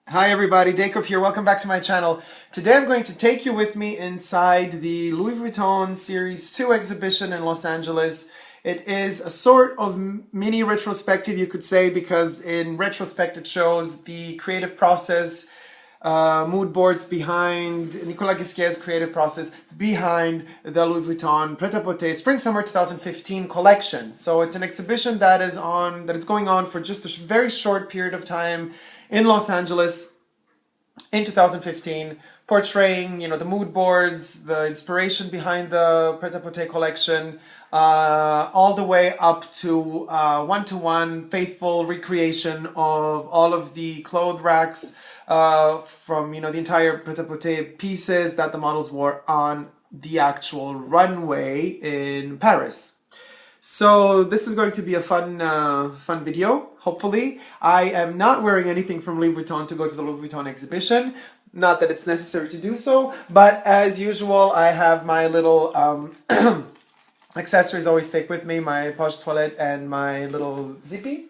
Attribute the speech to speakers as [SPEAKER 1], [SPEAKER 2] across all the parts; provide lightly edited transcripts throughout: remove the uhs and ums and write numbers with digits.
[SPEAKER 1] Hi everybody, Dacob here. Welcome back to my channel. Today I'm going to take you with me inside the Louis Vuitton Series 2 exhibition in Los Angeles. It is a sort of mini retrospective, you could say, because in retrospect it shows the creative process, mood boards behind Nicolas Ghesquier's creative process behind the Louis Vuitton Pret-a-Porter Spring-Summer 2015 collection. So it's an exhibition that is going on for just a very short period of time in Los Angeles in 2015, portraying, the mood boards, the inspiration behind the Pret-a-Porter collection, all the way up to one-to-one faithful recreation of all of the clothes racks from, the entire Pret-a-Porter pieces that the models wore on the actual runway in Paris. So this is going to be a fun video, hopefully. I am not wearing anything from Louis Vuitton to go to the Louis Vuitton exhibition. Not that it's necessary to do so, but as usual, I have my little accessories always take with me, my poche toilette and my little zippy.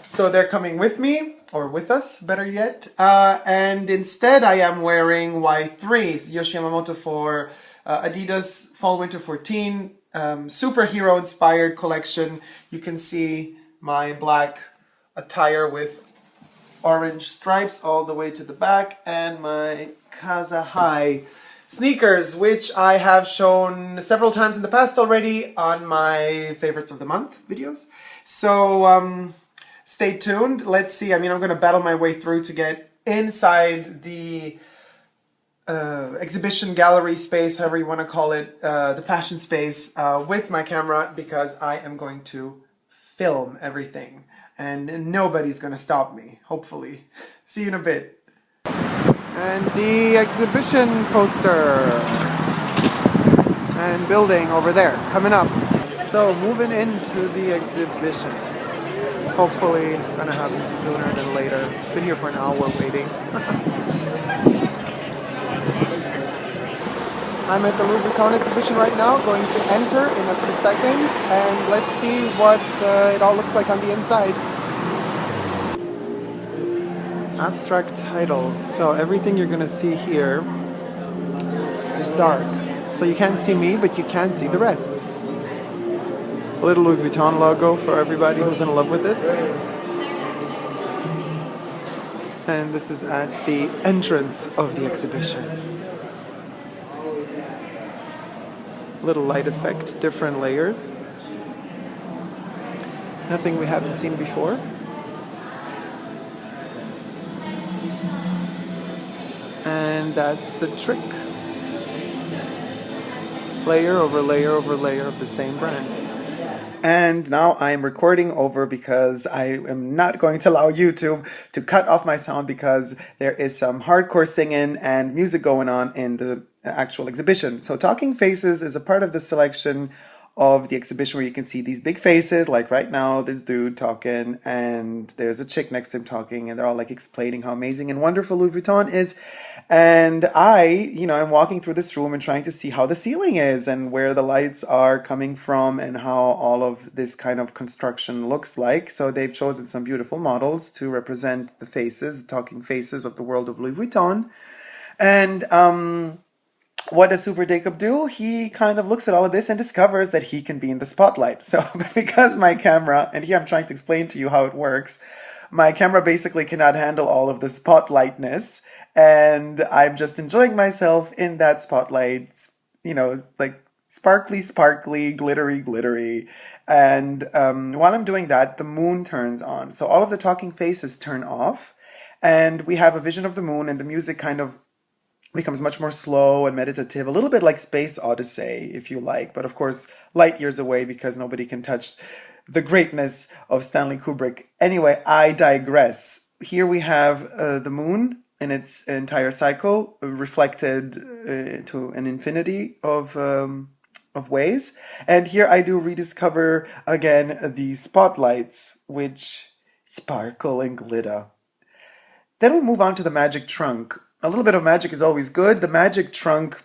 [SPEAKER 1] So they're coming with me, or with us, better yet. And instead I am wearing Y3's Yohji Yamamoto for Adidas Fall Winter 14 superhero inspired collection. You can see my black attire with orange stripes all the way to the back, and my Casa High sneakers, which I have shown several times in the past already on my favorites of the month videos. So stay tuned. Let's see. I'm going to battle my way through to get inside the exhibition gallery space, however you want to call it, the fashion space, with my camera, because I am going to film everything and nobody's going to stop me, hopefully. See you in a bit. And the exhibition poster and building over there coming up. So moving into the exhibition. Hopefully gonna happen sooner than later. Been here for an hour waiting. I'm at the Louis Vuitton exhibition right now, going to enter in a few seconds, and let's see what it all looks like on the inside. Abstract title. So everything you're going to see here is dark. So you can't see me, but you can see the rest. A little Louis Vuitton logo for everybody who's in love with it. And this is at the entrance of the exhibition. Little light effect, different layers. Nothing we haven't seen before. And that's the trick. Layer over layer over layer of the same brand. And now I'm recording over because I am not going to allow YouTube to cut off my sound, because there is some hardcore singing and music going on in the actual exhibition. So Talking Faces is a part of the selection of the exhibition where you can see these big faces, like right now this dude talking, and there's a chick next to him talking, and they're all like explaining how amazing and wonderful Louis Vuitton is. And I'm walking through this room and trying to see how the ceiling is and where the lights are coming from and how all of this kind of construction looks like. So they've chosen some beautiful models to represent the faces, the talking faces of the world of Louis Vuitton. And what does Super Dacob do? He kind of looks at all of this and discovers that he can be in the spotlight. So because my camera, and here I'm trying to explain to you how it works, my camera basically cannot handle all of the spotlightness, and I'm just enjoying myself in that spotlight, like sparkly, sparkly, glittery, glittery. And while I'm doing that, the moon turns on. So all of the talking faces turn off, and we have a vision of the moon, and the music kind of becomes much more slow and meditative, a little bit like Space Odyssey, if you like, but of course light years away, because nobody can touch the greatness of Stanley Kubrick. Anyway, I digress. Here we have the moon in its entire cycle, reflected to an infinity of ways. And here I do rediscover again the spotlights, which sparkle and glitter. Then we move on to the magic trunk. A little bit of magic is always good. The magic trunk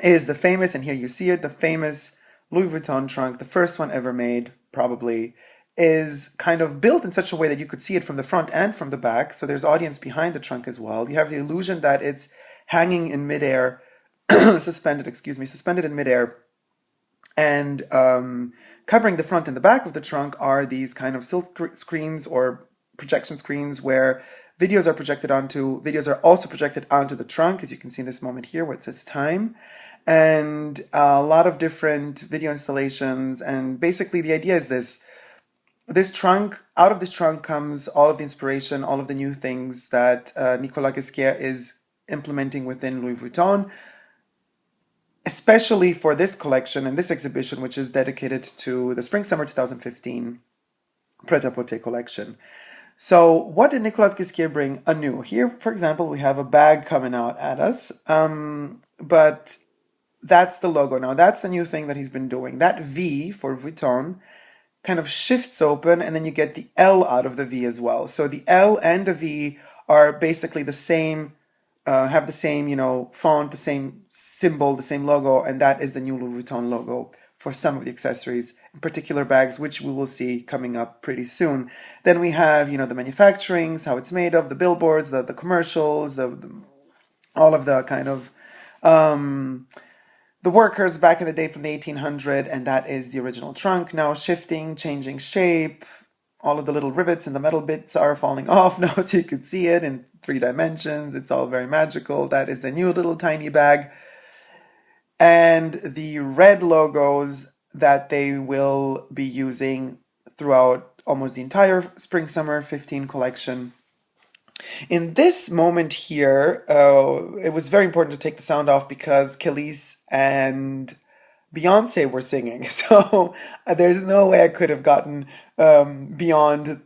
[SPEAKER 1] is the famous, and here you see it, the famous Louis Vuitton trunk, the first one ever made, probably, is kind of built in such a way that you could see it from the front and from the back. So there's audience behind the trunk as well. You have the illusion that it's hanging in midair, suspended in midair. And covering the front and the back of the trunk are these kind of silk screens or projection screens where videos are also projected onto the trunk, as you can see in this moment here where it says time. And a lot of different video installations. And basically the idea is this trunk, out of this trunk comes all of the inspiration, all of the new things that Nicolas Ghesquière is implementing within Louis Vuitton, especially for this collection and this exhibition, which is dedicated to the Spring-Summer 2015 Pret-a-Porter collection. So what did Nicolas Ghesquière bring anew? Here, for example, we have a bag coming out at us, but that's the logo now. That's the new thing that he's been doing. That V for Vuitton kind of shifts open, and then you get the L out of the V as well. So the L and the V are basically the same, have the same, font, the same symbol, the same logo, and that is the new Louis Vuitton logo for some of the accessories, in particular bags, which we will see coming up pretty soon. Then we have, the manufacturings, how it's made of, the billboards, the commercials, all of the kind of the workers back in the day from the 1800, and that is the original trunk. Now shifting, changing shape, all of the little rivets and the metal bits are falling off now, so you could see it in 3 dimensions. It's all very magical. That is the new little tiny bag. And the red logos that they will be using throughout almost the entire Spring-Summer 15 collection. In this moment here, it was very important to take the sound off because Khalees and Beyonce were singing. So there's no way I could have gotten beyond,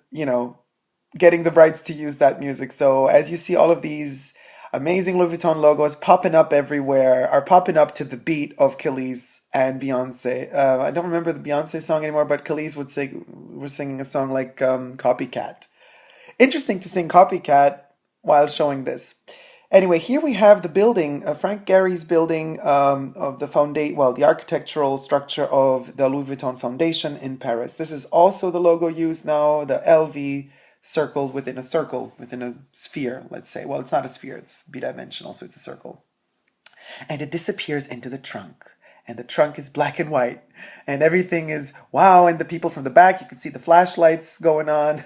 [SPEAKER 1] getting the rights to use that music. So as you see, all of these amazing Louis Vuitton logos popping up everywhere are popping up to the beat of Khalees and Beyonce. I don't remember the Beyonce song anymore, but Khalees was singing a song like Copycat. Interesting to sing Copycat while showing this. Anyway, here we have the building, Frank Gehry's building of the architectural structure of the Louis Vuitton Foundation in Paris. This is also the logo used now, the LV circled within a sphere, let's say. Well, it's not a sphere, it's bidimensional, so it's a circle. And it disappears into the trunk. And the trunk is black and white, and everything is wow. And the people from the back, you can see the flashlights going on.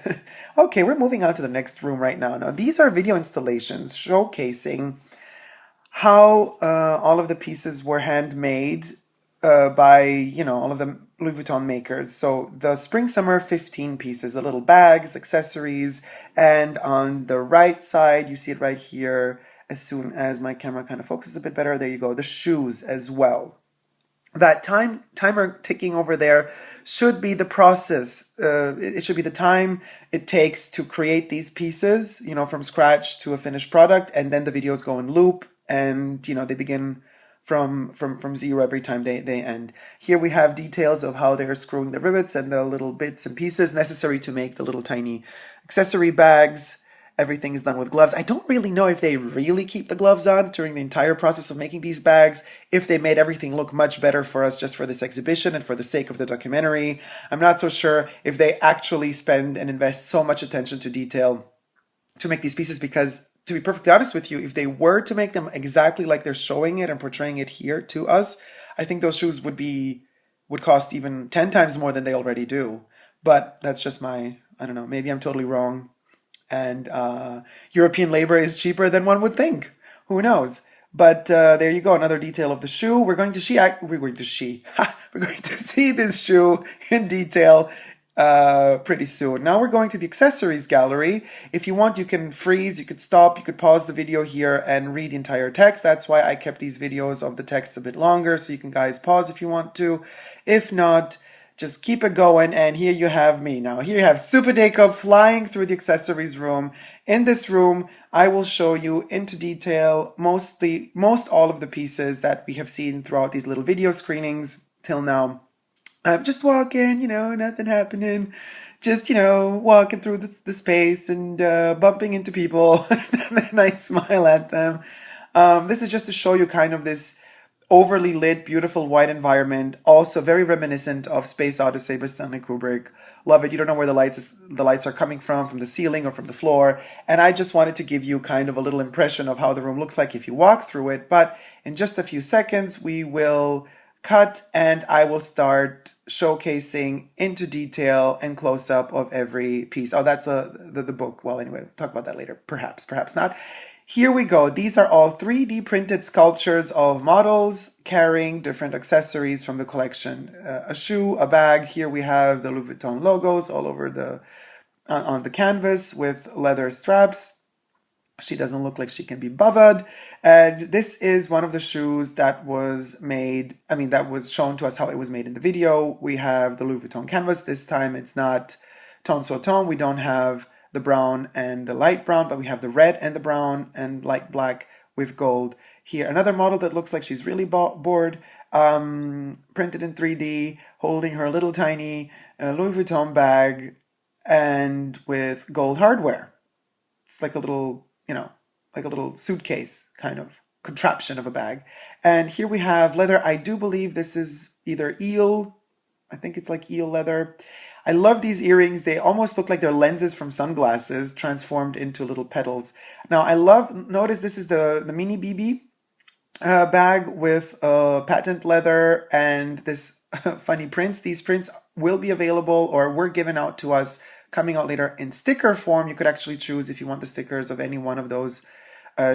[SPEAKER 1] Okay, we're moving on to the next room right now. Now, these are video installations showcasing how all of the pieces were handmade by, all of the Louis Vuitton makers. So the Spring-Summer 15 pieces, the little bags, accessories, and on the right side, you see it right here, as soon as my camera kind of focuses a bit better, there you go, the shoes as well. That timer ticking over there should be the process. It should be the time it takes to create these pieces, from scratch to a finished product, and then the videos go in loop, and they begin from zero every time they end. Here we have details of how they're screwing the rivets and the little bits and pieces necessary to make the little tiny accessory bags. Everything is done with gloves. I don't really know if they really keep the gloves on during the entire process of making these bags, if they made everything look much better for us just for this exhibition and for the sake of the documentary. I'm not so sure if they actually spend and invest so much attention to detail to make these pieces, because to be perfectly honest with you, if they were to make them exactly like they're showing it and portraying it here to us, I think those shoes would cost even 10 times more than they already do. But that's just I don't know, maybe I'm totally wrong. And European labor is cheaper than one would think. Who knows? But there you go, another detail of the shoe. We're going to see this shoe in detail pretty soon. Now we're going to the accessories gallery. If you want, you can freeze, you could stop, you could pause the video here and read the entire text. That's why I kept these videos of the text a bit longer, so you can guys pause if you want to. If not, just keep it going, and here you have me. Now, here you have Super Dacob flying through the accessories room. In this room, I will show you into detail most all of the pieces that we have seen throughout these little video screenings till now. I'm just walking, nothing happening. Just, walking through the space and bumping into people, and then I smile at them. This is just to show you kind of this overly lit, beautiful white environment. Also very reminiscent of Space Odyssey by Stanley Kubrick. Love it. You don't know where the lights are coming from the ceiling or from the floor. And I just wanted to give you kind of a little impression of how the room looks like if you walk through it. But in just a few seconds, we will cut and I will start showcasing into detail and close up of every piece. Oh, that's the book. Well, anyway, we'll talk about that later. Perhaps not. Here we go. These are all 3D printed sculptures of models carrying different accessories from the collection. A shoe, a bag. Here we have the Louis Vuitton logos all over on the canvas with leather straps. She doesn't look like she can be bothered. And this is one of the shoes that was made, that was shown to us how it was made in the video. We have the Louis Vuitton canvas. This time it's not tone sur tone. We don't have the brown and the light brown, but we have the red and the brown and light black with gold here. Another model that looks like she's really bored, printed in 3D, holding her little tiny Louis Vuitton bag and with gold hardware. It's like a little, like a little suitcase kind of contraption of a bag. And here we have leather. I do believe this is either eel. I think it's like eel leather. I love these earrings. They almost look like they're lenses from sunglasses transformed into little petals. Now notice this is the mini BB bag with patent leather and this funny prints. These prints will be available or were given out to us coming out later in sticker form. You could actually choose if you want the stickers of any one of those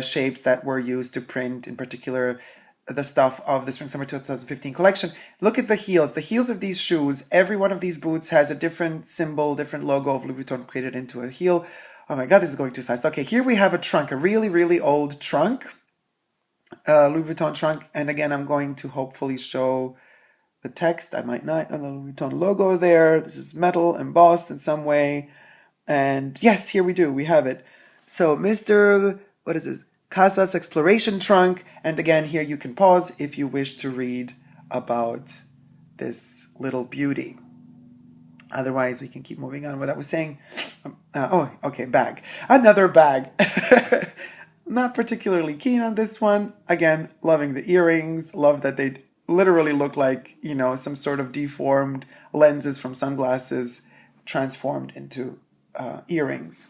[SPEAKER 1] shapes that were used to print, in particular, the stuff of the Spring Summer 2015 collection. Look at the heels. The heels of these shoes, every one of these boots has a different symbol, different logo of Louis Vuitton created into a heel. Oh my God, this is going too fast. Okay, here we have a trunk, a really, really old trunk, Louis Vuitton trunk. And again, I'm going to hopefully show the text. I might not. The Louis Vuitton logo there. This is metal embossed in some way. And yes, here we do. We have it. So Mr. What is it? Casas Exploration Trunk. And again, here you can pause if you wish to read about this little beauty. Otherwise, we can keep moving on. What I was saying. Okay, bag. Another bag. Not particularly keen on this one. Again, loving the earrings. Love that they literally look like, some sort of deformed lenses from sunglasses transformed into earrings.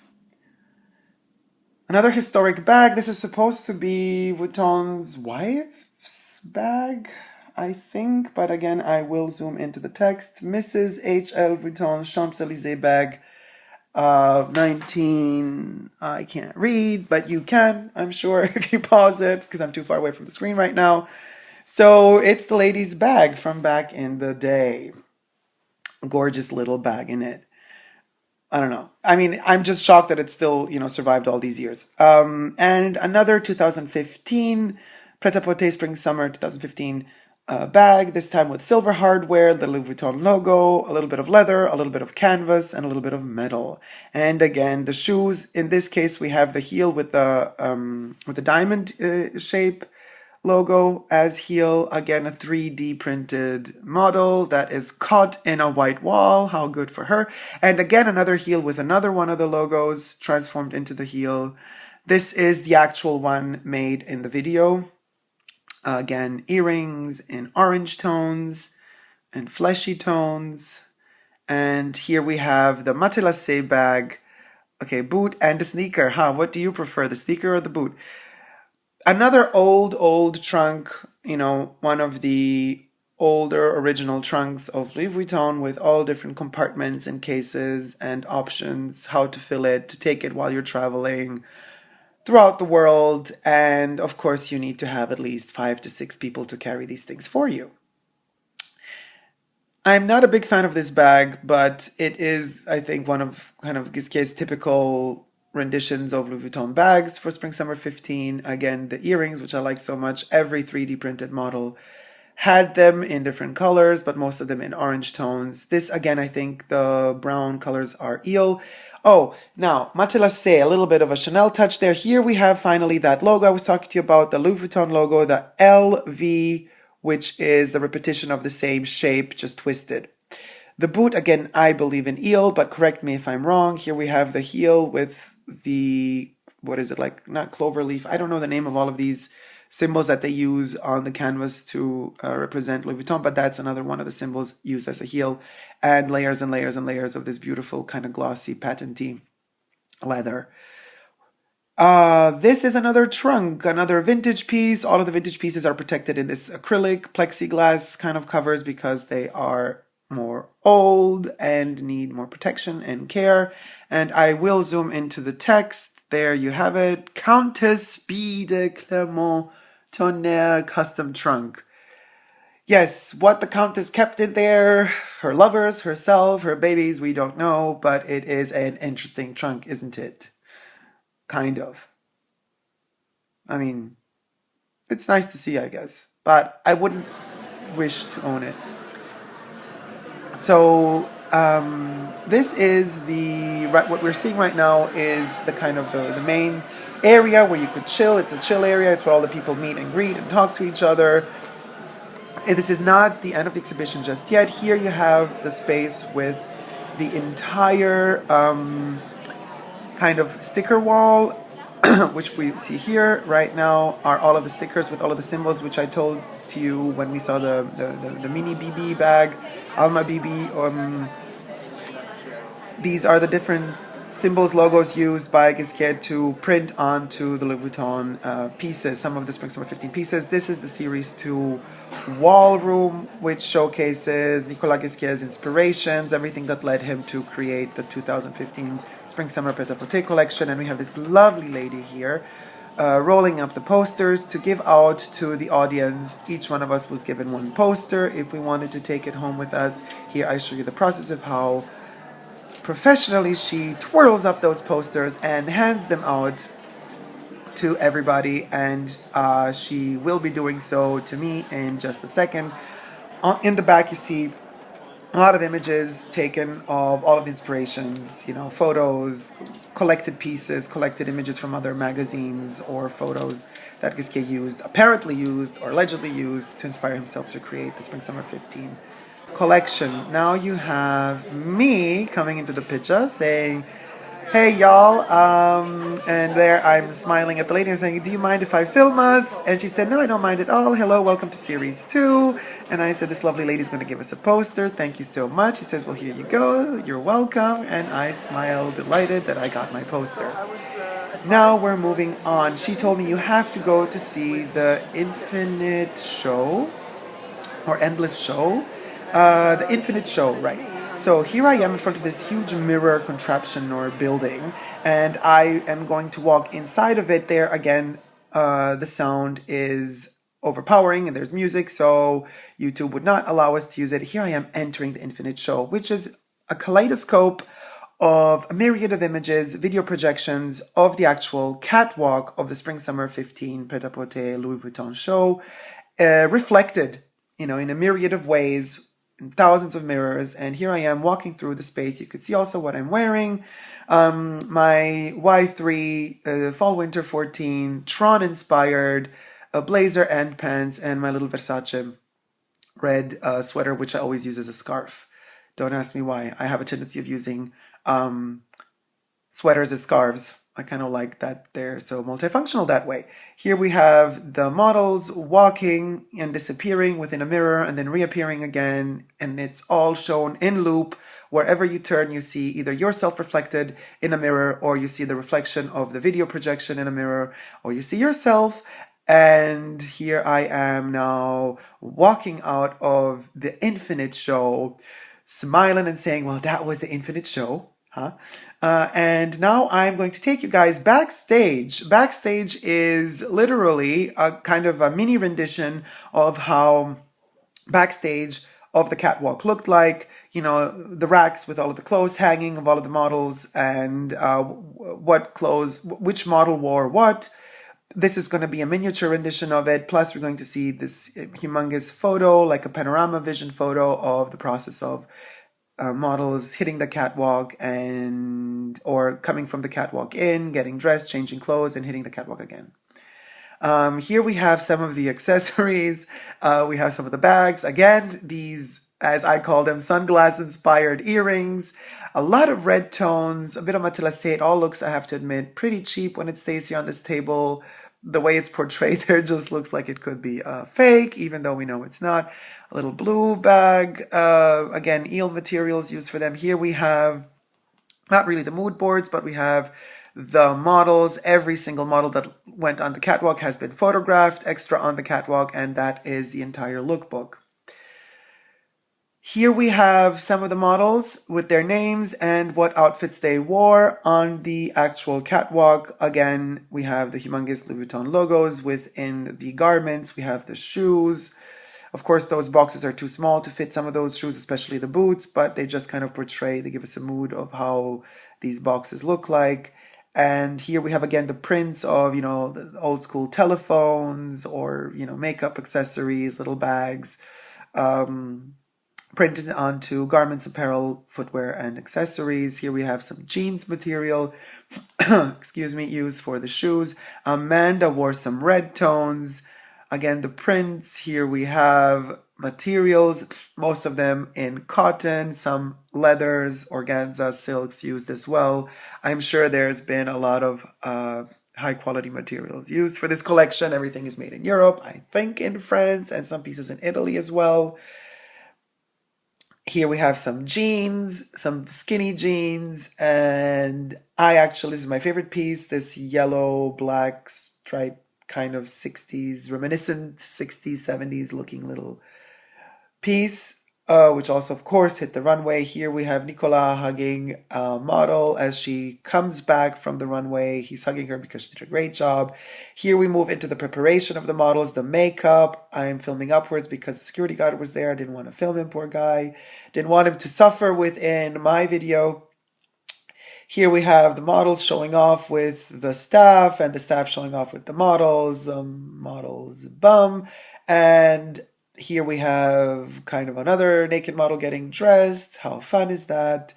[SPEAKER 1] Another historic bag. This is supposed to be Vuitton's wife's bag, I think. But again, I will zoom into the text. Mrs. H.L. Vuitton Champs-Élysées bag. 19, I can't read, but you can, I'm sure, if you pause it, because I'm too far away from the screen right now. So it's the lady's bag from back in the day. Gorgeous little bag in it. I don't know. I'm just shocked that it still, survived all these years. And another 2015 Pret-a-Porter Spring Summer 2015 bag, this time with silver hardware, the Louis Vuitton logo, a little bit of leather, a little bit of canvas, and a little bit of metal. And again, the shoes, in this case, we have the heel with the diamond shape logo as heel. Again, a 3D printed model that is caught in a white wall. How good for her. And again, another heel with another one of the logos transformed into the heel. This is the actual one made in the video. Again, earrings in orange tones and fleshy tones. And here we have the matelassé bag. Okay, boot and the sneaker. What do you prefer, the sneaker or the boot? Another old trunk, one of the older original trunks of Louis Vuitton with all different compartments and cases and options, how to fill it, to take it while you're traveling throughout the world. And of course, you need to have at least 5 to 6 people to carry these things for you. I'm not a big fan of this bag, but it is, I think, one of kind of Gisquet's typical renditions of Louis Vuitton bags for Spring Summer 15. Again, the earrings, which I like so much. Every 3D printed model had them in different colors, but most of them in orange tones. This, again, I think the brown colors are eel. Oh, now, matelassé, a little bit of a Chanel touch there. Here we have finally that logo I was talking to you about, the Louis Vuitton logo, the LV, which is the repetition of the same shape, just twisted. The boot, again, I believe in eel, but correct me if I'm wrong. Here we have the heel with the, what is it, like, not clover leaf. I don't know the name of all of these symbols that they use on the canvas to represent Louis Vuitton, but that's another one of the symbols used as a heel, and layers and layers and layers of this beautiful kind of glossy patenty leather. This is another trunk, another vintage piece. All of the vintage pieces are protected in this acrylic plexiglass kind of covers because they are more old and need more protection and care. And I will zoom into the text. There you have it. Countess B de Clermont Tonnerre custom trunk. Yes, what the Countess kept in there, her lovers, herself, her babies, we don't know, but it is an interesting trunk, isn't it? Kind of. I mean, it's nice to see, I guess, but I wouldn't wish to own it. So this is what we're seeing right now is the kind of the main area where you could chill. It's a chill area. It's where all the people meet and greet and talk to each other. This is not the end of the exhibition just yet. Here you have the space with the entire kind of sticker wall, which we see here right now are all of the stickers with all of the symbols, which I told to you when we saw the mini BB bag, Alma BB. These are the different symbols, logos used by Ghesquière to print onto the Louis Vuitton pieces, some of the Spring Summer 15 pieces. This is the Series 2 wall room, which showcases Nicolas Ghesquière's inspirations, everything that led him to create the 2015 Spring Summer Pret-a-Porter collection. And we have this lovely lady here rolling up the posters to give out to the audience. Each one of us was given one poster if we wanted to take it home with us. Here I show you the process of how professionally she twirls up those posters and hands them out to everybody, and she will be doing so to me in just a second. In the back you see a lot of images taken of all of the inspirations, you know, photos, collected pieces, collected images from other magazines, or photos that Ghesquière apparently used or allegedly used to inspire himself to create the Spring Summer 15 collection. Now you have me coming into the picture saying, hey y'all, and there I'm smiling at the lady and saying, do you mind if I film us? And she said, no, I don't mind at all. Hello, welcome to Series 2. And I said, this lovely lady's going to give us a poster. Thank you so much. She says, well, here you go. You're welcome. And I smiled, delighted that I got my poster. Now we're moving on. She told me you have to go to see the Infinite Show, or Endless Show. The Infinite Show, right. So here I am in front of this huge mirror contraption or building, and I am going to walk inside of it. There again, the sound is overpowering and there's music, so YouTube would not allow us to use it. Here I am entering the Infinite Show, which is a kaleidoscope of a myriad of images, video projections of the actual catwalk of the Spring Summer 15 Pret-a-Porter Louis Vuitton show, reflected, you know, in a myriad of ways, thousands of mirrors. And here I am walking through the space. You could see also what I'm wearing. My Y3 Fall Winter 14 Tron inspired blazer and pants, and my little Versace red sweater, which I always use as a scarf. Don't ask me why. I have a tendency of using sweaters as scarves. I kind of like that they're so multifunctional that way. Here we have the models walking and disappearing within a mirror and then reappearing again, and it's all shown in loop. Wherever you turn, you see either yourself reflected in a mirror, or you see the reflection of the video projection in a mirror, or you see yourself. And here I am now walking out of the Infinite Show, smiling and saying, well, that was the Infinite Show. Huh? And now I'm going to take you guys backstage. Backstage is literally a kind of a mini rendition of how backstage of the catwalk looked like. You know, the racks with all of the clothes hanging of all of the models, and what clothes, which model wore what. This is going to be a miniature rendition of it. Plus, we're going to see this humongous photo, like a panorama vision photo of the process of models hitting the catwalk or coming from the catwalk in, getting dressed, changing clothes, and hitting the catwalk again. Here we have some of the accessories. We have some of the bags. Again, these, as I call them, sunglass-inspired earrings. A lot of red tones, a bit of matelassé. It all looks, I have to admit, pretty cheap when it stays here on this table. the way it's portrayed there just looks like it could be fake, even though we know it's not. A little blue bag, again, eel materials used for them. Here we have not really the mood boards, but we have the models. Every single model that went on the catwalk has been photographed, extra on the catwalk, and that is the entire lookbook. Here we have some of the models with their names and what outfits they wore on the actual catwalk. Again, we have the humongous Louis Vuitton logos within the garments. We have the shoes. Of course, those boxes are too small to fit some of those shoes, especially the boots, but they just kind of portray, they give us a mood of how these boxes look like. And here we have again the prints of, the old school telephones or, makeup accessories, little bags, printed onto garments, apparel, footwear, and accessories. Here we have some jeans material, excuse me, used for the shoes. Amanda wore some red tones. Again, the prints, here we have materials, most of them in cotton, some leathers, organza, silks used as well. I'm sure there's been a lot of high quality materials used for this collection. Everything is made in Europe, I think in France, and some pieces in Italy as well. Here we have some jeans, some skinny jeans, and this is my favorite piece, this yellow, black stripe kind of 60s, reminiscent 60s, 70s looking little piece, which also, of course, hit the runway. Here we have Nicolas hugging a model as she comes back from the runway. He's hugging her because she did a great job. Here we move into the preparation of the models, the makeup. I'm filming upwards because the security guard was there. I didn't want to film him, poor guy. Didn't want him to suffer within my video. Here we have the models showing off with the staff and the staff showing off with the models, models bum. And here we have kind of another naked model getting dressed. How fun is that?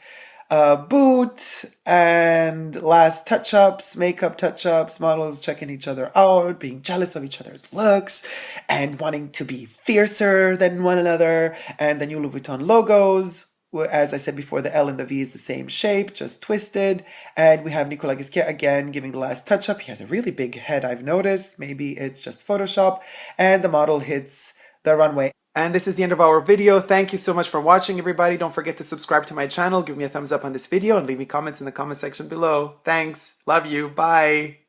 [SPEAKER 1] Boot and last touch-ups, makeup touch-ups, models checking each other out, being jealous of each other's looks and wanting to be fiercer than one another. And the new Louis Vuitton logos. As I said before, the L and the V is the same shape, just twisted. And we have Nicolas Ghesquière again giving the last touch-up. He has a really big head, I've noticed. Maybe it's just Photoshop. And the model hits the runway. And this is the end of our video. Thank you so much for watching, everybody. Don't forget to subscribe to my channel. Give me a thumbs up on this video and leave me comments in the comment section below. Thanks. Love you. Bye.